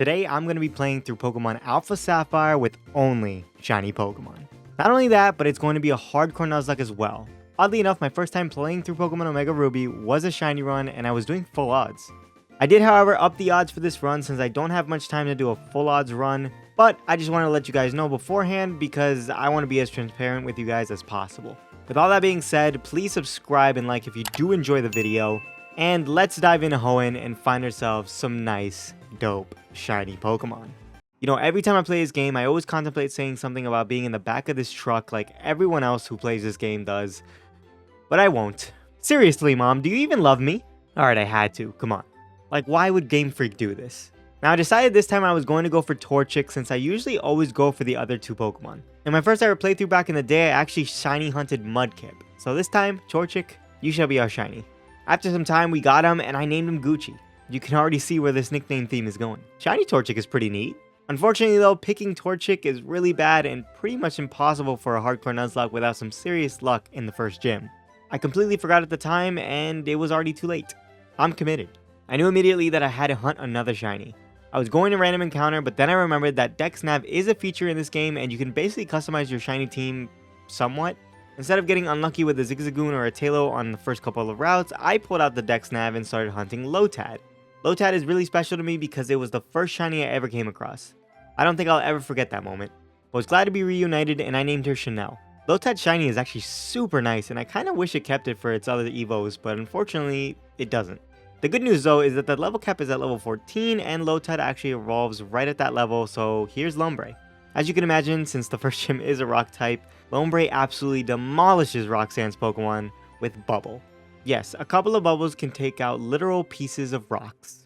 Today, I'm going to be playing through Pokemon Alpha Sapphire with only shiny Pokemon. Not only that, but it's going to be a hardcore Nuzlocke as well. Oddly enough, my first time playing through Pokemon Omega Ruby was a shiny run, and I was doing full odds. I did, however, up the odds for this run since I don't have much time to do a full odds run, but I just want to let you guys know beforehand because I want to be as transparent with you guys as possible. With all that being said, please subscribe and like if you do enjoy the video, and let's dive into Hoenn and find ourselves some nice, dope, shiny Pokemon. You know, every time I play this game, I always contemplate saying something about being in the back of this truck like everyone else who plays this game does, but I won't. Seriously, Mom, do you even love me? Alright, I had to, come on. Like, why would Game Freak do this? Now, I decided this time I was going to go for Torchic since I usually always go for the other two Pokemon. In my first ever playthrough back in the day, I actually shiny hunted Mudkip. So this time, Torchic, you shall be our shiny. After some time, we got him and I named him Gucci. You can already see where this nickname theme is going. Shiny Torchic is pretty neat. Unfortunately though, picking Torchic is really bad and pretty much impossible for a hardcore Nuzlocke without some serious luck in the first gym. I completely forgot at the time and it was already too late. I'm committed. I knew immediately that I had to hunt another shiny. I was going to random encounter, but then I remembered that Dex Nav is a feature in this game and you can basically customize your shiny team somewhat. Instead of getting unlucky with a Zigzagoon or a Tailo on the first couple of routes, I pulled out the Dex Nav and started hunting Lotad. Lotad is really special to me because it was the first shiny I ever came across. I don't think I'll ever forget that moment. I was glad to be reunited and I named her Chanel. Lotad shiny is actually super nice and I kind of wish it kept it for its other evos, but unfortunately it doesn't. The good news though is that the level cap is at level 14 and Lotad actually evolves right at that level, so here's Lombre. As you can imagine, since the first gym is a rock type, Lombre absolutely demolishes Roxanne's Pokemon with Bubble. Yes, a couple of bubbles can take out literal pieces of rocks.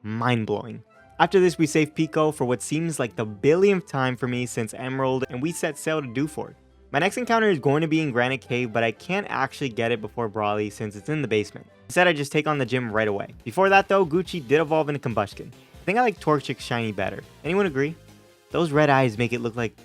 Mind-blowing. After this, we save Pico for what seems like the billionth time for me since Emerald, and we set sail to Dewford. My next encounter is going to be in Granite Cave, but I can't actually get it before Brawly since it's in the basement. Instead, I just take on the gym right away. Before that though, Gucci did evolve into Combustion. I think I like Torchic shiny better. Anyone agree? Those red eyes make it look like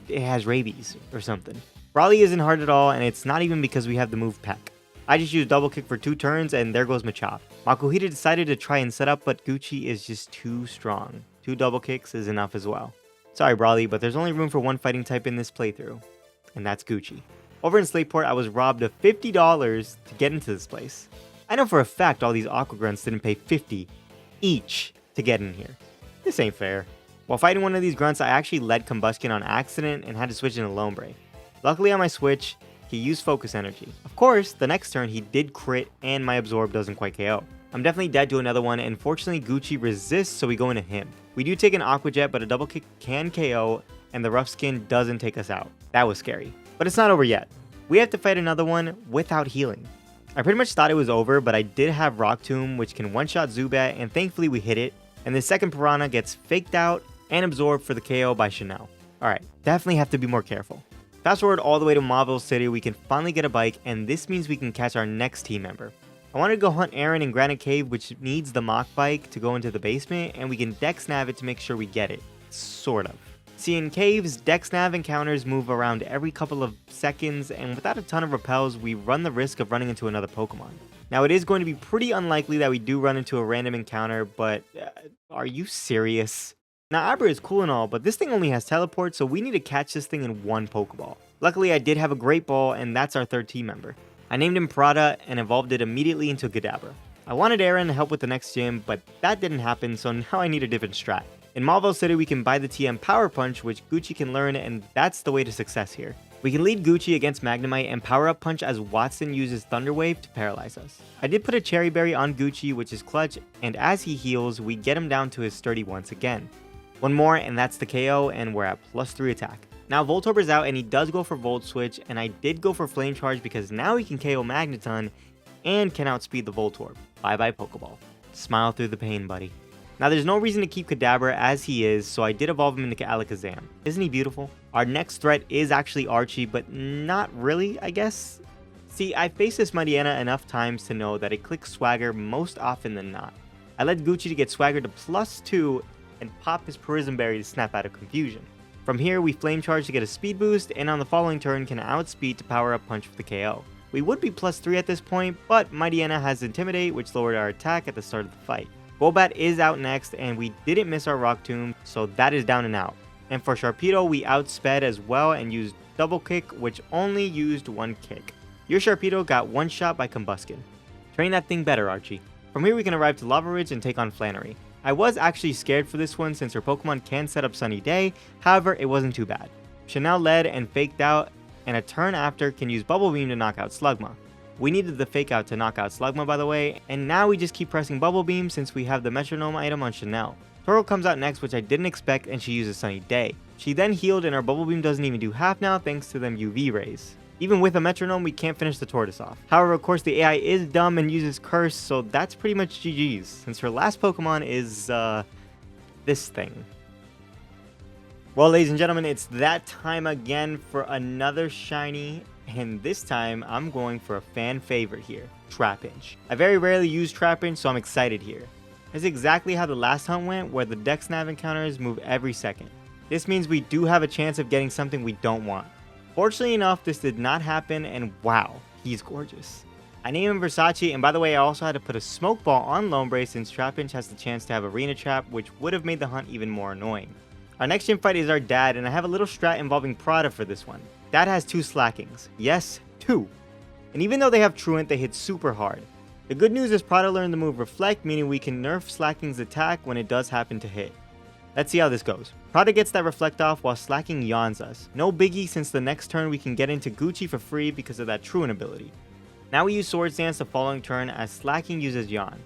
it has rabies or something. Brawly isn't hard at all, and it's not even because we have the move Peck. I just used Double Kick for 2 turns, and there goes Machop. Makuhita decided to try and set up, but Gucci is just too strong. 2 Double Kicks is enough as well. Sorry, Brawly, but there's only room for one fighting type in this playthrough, and that's Gucci. Over in Slateport, I was robbed of $50 to get into this place. I know for a fact all these Aqua Grunts didn't pay $50 each to get in here. This ain't fair. While fighting one of these grunts, I actually led Combustion on accident and had to switch into Lombre. Luckily on my switch, he used Focus Energy. Of course, the next turn he did crit and my Absorb doesn't quite KO. I'm definitely dead to another one, and fortunately Gucci resists, so we go into him. We do take an Aqua Jet, but a Double Kick can KO, and the Rough Skin doesn't take us out. That was scary. But it's not over yet. We have to fight another one without healing. I pretty much thought it was over, but I did have Rock Tomb, which can one-shot Zubat, and thankfully we hit it, and the second Piranha gets faked out and absorbed for the KO by Chanel. Alright, definitely have to be more careful. Fast forward all the way to Marvel City, we can finally get a bike, and this means we can catch our next team member. I wanted to go hunt Aaron in Granite Cave, which needs the Mach Bike to go into the basement, and we can Dex Nav it to make sure we get it. Sort of. See, in caves, Dex Nav encounters move around every couple of seconds, and without a ton of repels, we run the risk of running into another Pokemon. Now, it is going to be pretty unlikely that we do run into a random encounter, but are you serious? Now, Abra is cool and all, but this thing only has teleport, so we need to catch this thing in one Pokeball. Luckily, I did have a Great Ball, and that's our third team member. I named him Prada and evolved it immediately into Kadabra. I wanted Aaron to help with the next gym, but that didn't happen, so now I need a different strat. In Marvel City, we can buy the TM Power Punch, which Gucci can learn, and that's the way to success here. We can lead Gucci against Magnemite and Power Up Punch as Watson uses Thunder Wave to paralyze us. I did put a Cherry Berry on Gucci, which is clutch, and as he heals, we get him down to his sturdy once again. One more and that's the KO, and we're at +3 attack. Now Voltorber's out and he does go for Volt Switch, and I did go for Flame Charge because now he can KO Magneton and can outspeed the Voltorb. Bye bye Pokeball. Smile through the pain, buddy. Now there's no reason to keep Kadabra as he is, so I did evolve him into Alakazam. Isn't he beautiful? Our next threat is actually Archie, but not really, I guess? See, I faced this Mightyena enough times to know that it clicks Swagger most often than not. I led Gucci to get Swagger to +2 and pop his Prism Berry to snap out of confusion. From here, we Flame Charge to get a speed boost, and on the following turn can outspeed to Power Up Punch for the KO. We would be +3 at this point, but Mightyena has Intimidate, which lowered our attack at the start of the fight. Golbat is out next, and we didn't miss our Rock Tomb, so that is down and out. And for Sharpedo, we outsped as well and used Double Kick, which only used one kick. Your Sharpedo got one shot by Combuskin. Train that thing better, Archie. From here we can arrive to Lava Ridge and take on Flannery. I was actually scared for this one since her Pokemon can set up Sunny Day, however it wasn't too bad. Chanel led and faked out, and a turn after can use Bubble Beam to knock out Slugma. We needed the fake out to knock out Slugma, by the way, and now we just keep pressing Bubble Beam since we have the Metronome item on Chanel. Toro comes out next, which I didn't expect, and she uses Sunny Day. She then healed and our Bubble Beam doesn't even do half now thanks to them UV rays. Even with a Metronome, we can't finish the Tortoise off. However, of course, the AI is dumb and uses Curse, so that's pretty much GG's, since her last Pokemon is, this thing. Well, ladies and gentlemen, it's that time again for another shiny, and this time I'm going for a fan favorite here, Trapinch. I very rarely use Trapinch, so I'm excited here. This is exactly how the last hunt went, where the Dex Nav encounters move every second. This means we do have a chance of getting something we don't want. Fortunately enough, this did not happen, and wow, he's gorgeous. I named him Versace, and by the way, I also had to put a Smoke Ball on Lombre since Trapinch has the chance to have Arena Trap, which would have made the hunt even more annoying. Our next gym fight is our dad, and I have a little strat involving Prada for this one. Dad has 2 Slackings. Yes, 2. And even though they have Truant, they hit super hard. The good news is Prada learned the move Reflect, meaning we can nerf Slacking's attack when it does happen to hit. Let's see how this goes. Prada gets that Reflect off while Slacking yawns us. No biggie since the next turn we can get into Gucci for free because of that Truant ability. Now we use Swords Dance the following turn as Slacking uses Yawn.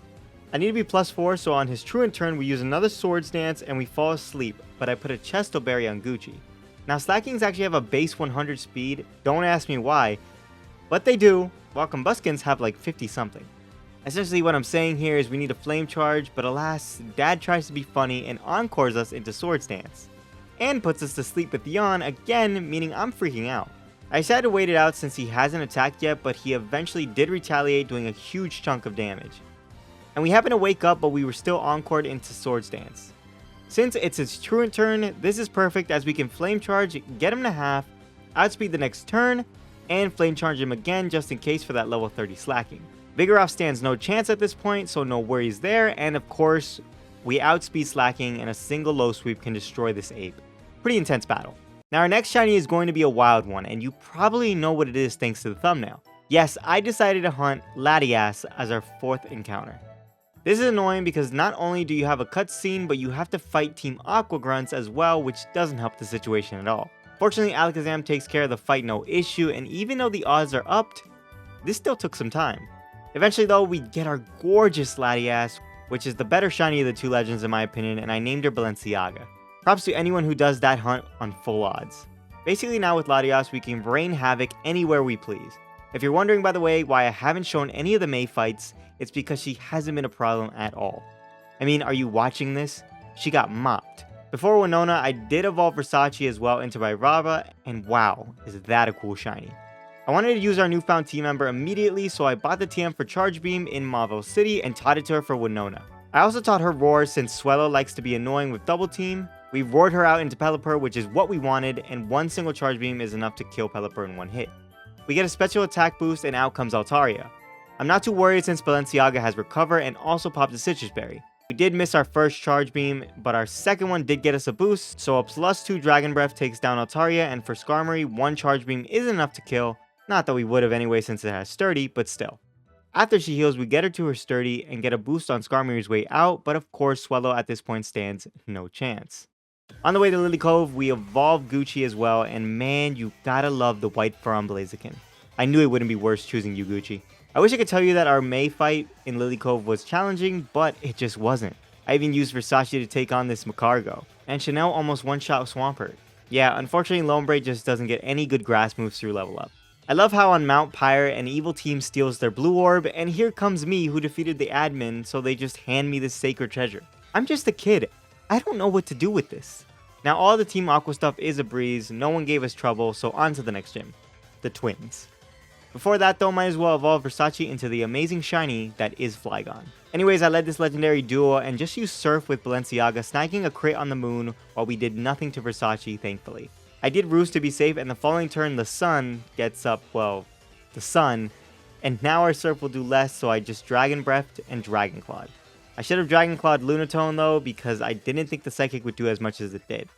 I need to be +4, so on his Truant turn we use another Swords Dance and we fall asleep, but I put a Chesto Berry on Gucci. Now Slackings actually have a base 100 speed, don't ask me why, but they do, while Combuskins have like 50 something. Essentially what I'm saying here is we need a Flame Charge, but alas, Dad tries to be funny and encores us into Swords Dance. And puts us to sleep with Yawn again, meaning I'm freaking out. I decided to wait it out since he hasn't attacked yet, but he eventually did retaliate, doing a huge chunk of damage. And we happened to wake up, but we were still encored into Swords Dance. Since it's his Truant turn, this is perfect as we can Flame Charge, get him to half, outspeed the next turn, and Flame Charge him again just in case for that level 30 Slacking. Vigoroth stands no chance at this point, so no worries there, and of course, we outspeed Slacking and a single low sweep can destroy this ape. Pretty intense battle. Now our next shiny is going to be a wild one, and you probably know what it is thanks to the thumbnail. Yes, I decided to hunt Latias as our 4th encounter. This is annoying because not only do you have a cutscene, but you have to fight Team Aqua grunts as well, which doesn't help the situation at all. Fortunately, Alakazam takes care of the fight no issue, and even though the odds are upped, this still took some time. Eventually though, we get our gorgeous Latias, which is the better shiny of the 2 legends in my opinion, and I named her Balenciaga. Props to anyone who does that hunt on full odds. Basically now with Latias, we can rain havoc anywhere we please. If you're wondering by the way why I haven't shown any of the May fights, it's because she hasn't been a problem at all. I mean, are you watching this? She got mopped. Before Winona, I did evolve Versace as well into Raba, and wow, is that a cool shiny. I wanted to use our newfound team member immediately, so I bought the TM for Charge Beam in Marvel City and taught it to her for Winona. I also taught her Roar since Swellow likes to be annoying with Double Team. We roared her out into Pelipper, which is what we wanted, and one single Charge Beam is enough to kill Pelipper in one hit. We get a special attack boost and out comes Altaria. I'm not too worried since Balenciaga has Recover and also popped a Citrus Berry. We did miss our first Charge Beam, but our second one did get us a boost, so a +2 Dragon Breath takes down Altaria, and for Skarmory, 1 Charge Beam is enough to kill. Not that we would have anyway since it has Sturdy, but still. After she heals, we get her to her Sturdy and get a boost on Skarmory's way out, but of course Swellow at this point stands no chance. On the way to Lily Cove, we evolve Gucci as well, and man, you gotta love the white fur on Blaziken. I knew it wouldn't be worse choosing you, Gucci. I wish I could tell you that our May fight in Lily Cove was challenging, but it just wasn't. I even used Versace to take on this Macargo, and Chanel almost one-shot Swampert. Yeah, unfortunately Lombre just doesn't get any good grass moves through level up. I love how on Mount Pyre an evil team steals their blue orb, and here comes me who defeated the admin, so they just hand me this sacred treasure. I'm just a kid. I don't know what to do with this. Now all the Team Aqua stuff is a breeze, no one gave us trouble, so on to the next gym. The twins. Before that though, might as well evolve Versace into the amazing shiny that is Flygon. Anyways, I led this legendary duo and just used Surf with Balenciaga, snagging a crit on the moon while we did nothing to Versace, thankfully. I did Roost to be safe, and the following turn the sun gets up, well, the sun, and now our Surf will do less, so I just Dragon Breathed and Dragon Clawed. I should have Dragon Clawed Lunatone though, because I didn't think the Psychic would do as much as it did.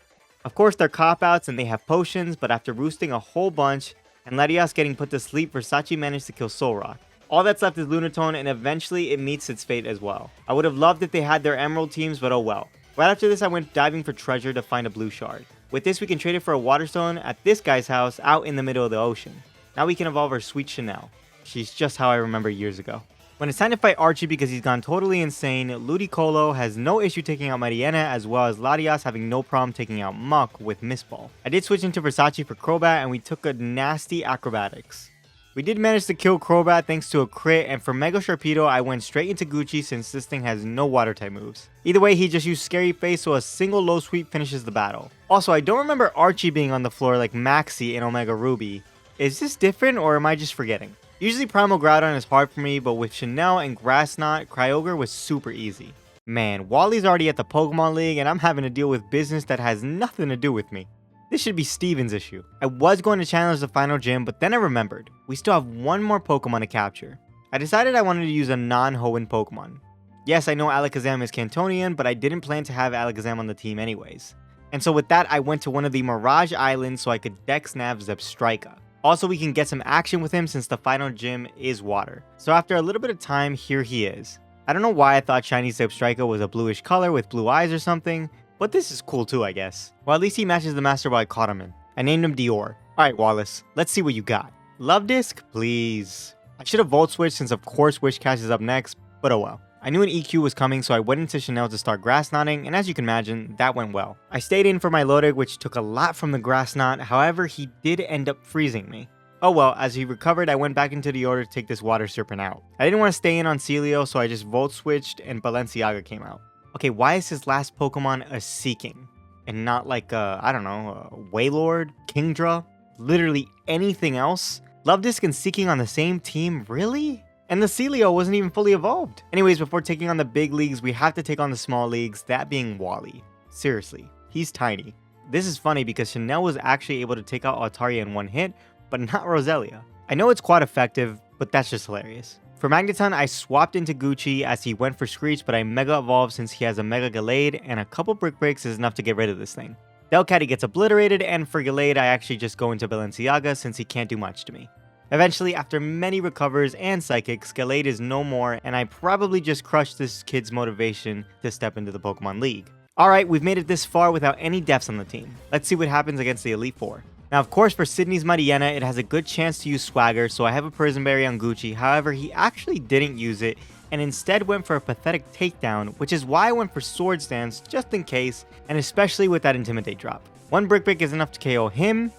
Of course, they're cop-outs and they have potions, but after roosting a whole bunch and Latias getting put to sleep, Versace managed to kill Solrock. All that's left is Lunatone, and eventually it meets its fate as well. I would have loved if they had their Emerald teams, but oh well. Right after this, I went diving for treasure to find a blue shard. With this, we can trade it for a Waterstone at this guy's house out in the middle of the ocean. Now we can evolve our sweet Chanel. She's just how I remember years ago. When it's time to fight Archie because he's gone totally insane, Ludicolo has no issue taking out Mariana, as well as Latias having no problem taking out Muck with Mist Ball. I did switch into Versace for Crobat, and we took a nasty acrobatics. We did manage to kill Crobat thanks to a crit, and for Mega Sharpedo, I went straight into Gucci since this thing has no water type moves. Either way, he just used Scary Face, so a single low sweep finishes the battle. Also, I don't remember Archie being on the floor like Maxie in Omega Ruby. Is this different, or am I just forgetting? Usually Primal Groudon is hard for me, but with Chanel and Grass Knot, Kyogre was super easy. Man, Wally's already at the Pokemon League, and I'm having to deal with business that has nothing to do with me. This should be Steven's issue. I was going to challenge the final gym, but then I remembered. We still have one more Pokemon to capture. I decided I wanted to use a non-Hoenn Pokemon. Yes, I know Alakazam is Cantonian, but I didn't plan to have Alakazam on the team anyways. And so with that, I went to one of the Mirage Islands so I could Dex Nav Zebstrika. Also, we can get some action with him since the final gym is water. So after a little bit of time, here he is. I don't know why I thought shiny Zebstrika was a bluish color with blue eyes or something, but this is cool too, I guess. Well, at least he matches the Master Ball I caught him in. I named him Dior. Alright, Wallace, let's see what you got. Love Disc, please. I should have Volt Switched since of course Wish Cash is up next, but oh well. I knew an EQ was coming, so I went into Chanel to start Grass Knotting, and as you can imagine, that went well. I stayed in for my Lodeg, which took a lot from the Grass Knot, however, he did end up freezing me. Oh well, as he recovered, I went back into the order to take this Water Serpent out. I didn't want to stay in on Celio, so I just Volt Switched and Balenciaga came out. Okay, why is his last Pokemon a Seeking? And not like a, I don't know, a Wailord, Kingdra, literally anything else? Luvdisc and Seeking on the same team, really? And the Celio wasn't even fully evolved. Anyways, before taking on the big leagues, we have to take on the small leagues, that being Wally. Seriously, he's tiny. This is funny because Chanel was actually able to take out Altaria in one hit, but not Roselia. I know it's quite effective, but that's just hilarious. For Magneton, I swapped into Gucci as he went for Screech, but I Mega Evolved since he has a Mega Gallade, and a couple Brick Breaks is enough to get rid of this thing. Delcatty gets obliterated, and for Gallade, I actually just go into Balenciaga since he can't do much to me. Eventually, after many recovers and Psychics, Gallade is no more, and I probably just crushed this kid's motivation to step into the Pokemon League. Alright, we've made it this far without any deaths on the team. Let's see what happens against the Elite Four. Now, of course, for Sydney's Mariana, it has a good chance to use Swagger, so I have a Prison Berry on Gucci. However, he actually didn't use it, and instead went for a Pathetic Takedown, which is why I went for Swords Dance, just in case, and especially with that Intimidate drop. One Brick Break is enough to KO him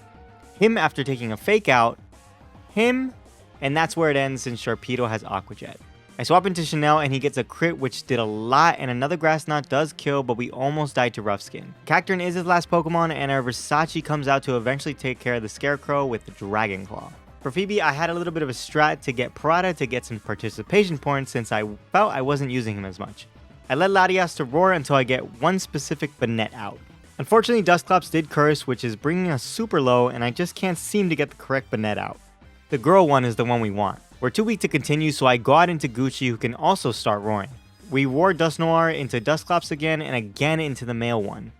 after taking a Fake Out, him, and that's where it ends since Sharpedo has Aqua Jet. I swap into Chanel and he gets a crit, which did a lot, and another Grass Knot does kill, but we almost died to Rough Skin. Cacturne is his last Pokemon, and our Versace comes out to eventually take care of the Scarecrow with the Dragon Claw. For Phoebe, I had a little bit of a strat to get Parada to get some participation points since I felt I wasn't using him as much. I led Latias to Roar until I get one specific Banette out. Unfortunately, Dusclops did Curse, which is bringing us super low, and I just can't seem to get the correct Banette out. The girl one is the one we want. We're too weak to continue, so I go out into Gucci, who can also start roaring. We roar Dusknoir into Dusclops again, and again into the male one.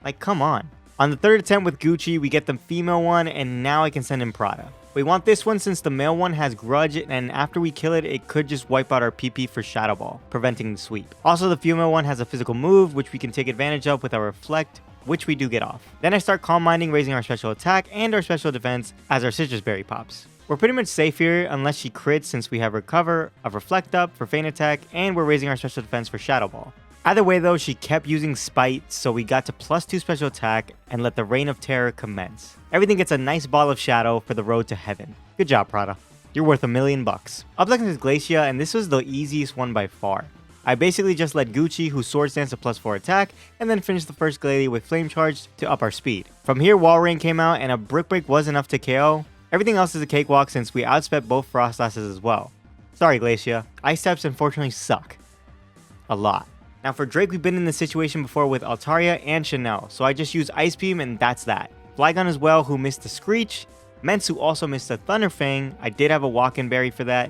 Like, come on. On the third attempt with Gucci, we get the female one, and now I can send in Prada. We want this one since the male one has Grudge, and after we kill it, it could just wipe out our PP for Shadow Ball, preventing the sweep. Also, the female one has a physical move, which we can take advantage of with our Reflect, which we do get off. Then I start Calm Minding, raising our special attack and our special defense as our Citrus Berry pops. We're pretty much safe here unless she crits since we have Recover, a Reflect Up for Feint Attack, and we're raising our special defense for Shadow Ball. Either way though, she kept using Spite, so we got to +2 special attack and let the Reign of Terror commence. Everything gets a nice ball of shadow for the road to heaven. Good job, Prada. You're worth $1 million. Up next is Glacia, and this was the easiest one by far. I basically just let Gucci, who Swords Dance a +4 attack, and then finished the first Glalie with Flame Charge to up our speed. From here, Wall Rain came out, and a Brick Break was enough to KO. Everything else is a cakewalk since we outsped both Frostlasses as well. Sorry, Glacia. Ice types unfortunately suck. A lot. Now for Drake, we've been in this situation before with Altaria and Chanel, so I just use Ice Beam and that's that. Flygon as well, who missed the Screech. Mentsu also missed the Thunderfang. I did have a Walk-in Berry for that.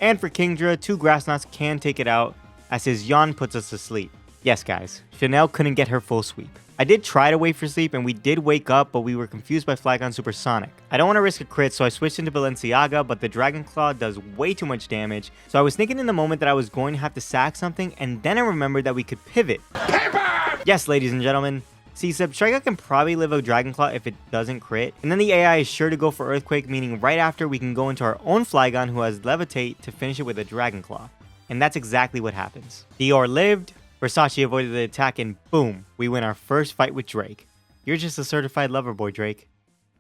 And for Kingdra, 2 Grass Knots can take it out. as his yawn puts us to sleep. Yes guys, Chanel couldn't get her full sweep. I did try to wait for sleep and we did wake up, but we were confused by Flygon Supersonic. I don't want to risk a crit, so I switched into Balenciaga, but the Dragon Claw does way too much damage. So I was thinking in the moment that I was going to have to sack something, and then I remembered that we could pivot. Yes, ladies and gentlemen. See, Substrika can probably live a Dragon Claw if it doesn't crit, and then the AI is sure to go for Earthquake, meaning right after we can go into our own Flygon who has Levitate to finish it with a Dragon Claw. And that's exactly what happens. Dior lived, Versace avoided the attack, and boom, we win our first fight with Drake. You're just a certified lover boy, Drake.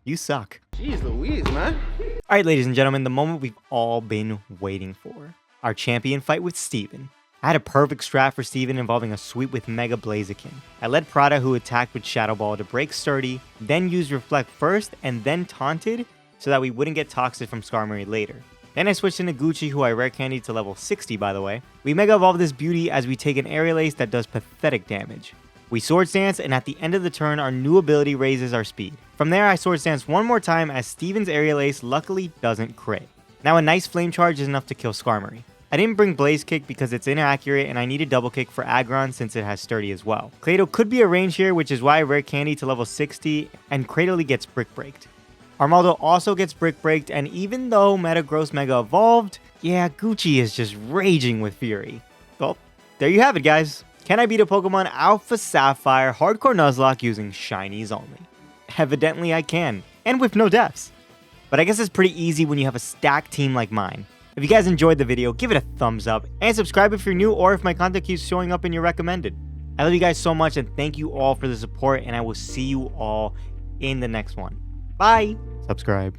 You suck. Jeez Louise, man. Alright, ladies and gentlemen, the moment we've all been waiting for. Our champion fight with Steven. I had a perfect strat for Steven involving a sweep with Mega Blaziken. I led Prada, who attacked with Shadow Ball, to break Sturdy, then used Reflect first, and then taunted so that we wouldn't get toxic from Skarmory later. Then I switched into Gucci, who I rare candied to level 60 by the way. We Mega Evolve this beauty as we take an Aerial Ace that does pathetic damage. We Swords Dance, and at the end of the turn, our new ability raises our speed. From there, I Swords Dance one more time as Steven's Aerial Ace luckily doesn't crit. Now a nice Flame Charge is enough to kill Skarmory. I didn't bring Blaze Kick because it's inaccurate and I needed Double Kick for Aggron since it has Sturdy as well. Clado could be a range here, which is why I rare candy to level 60 and Cradily gets Brick Breaked. Armaldo also gets Brick Breaked, and even though Metagross Mega evolved, yeah, Gucci is just raging with fury. Well, there you have it guys. Can I beat a Pokemon Alpha Sapphire Hardcore Nuzlocke using Shinies only? Evidently I can, and with no deaths. But I guess it's pretty easy when you have a stacked team like mine. If you guys enjoyed the video, give it a thumbs up, and subscribe if you're new or if my content keeps showing up in your recommended. I love you guys so much, and thank you all for the support, and I will see you all in the next one. Bye! Subscribe.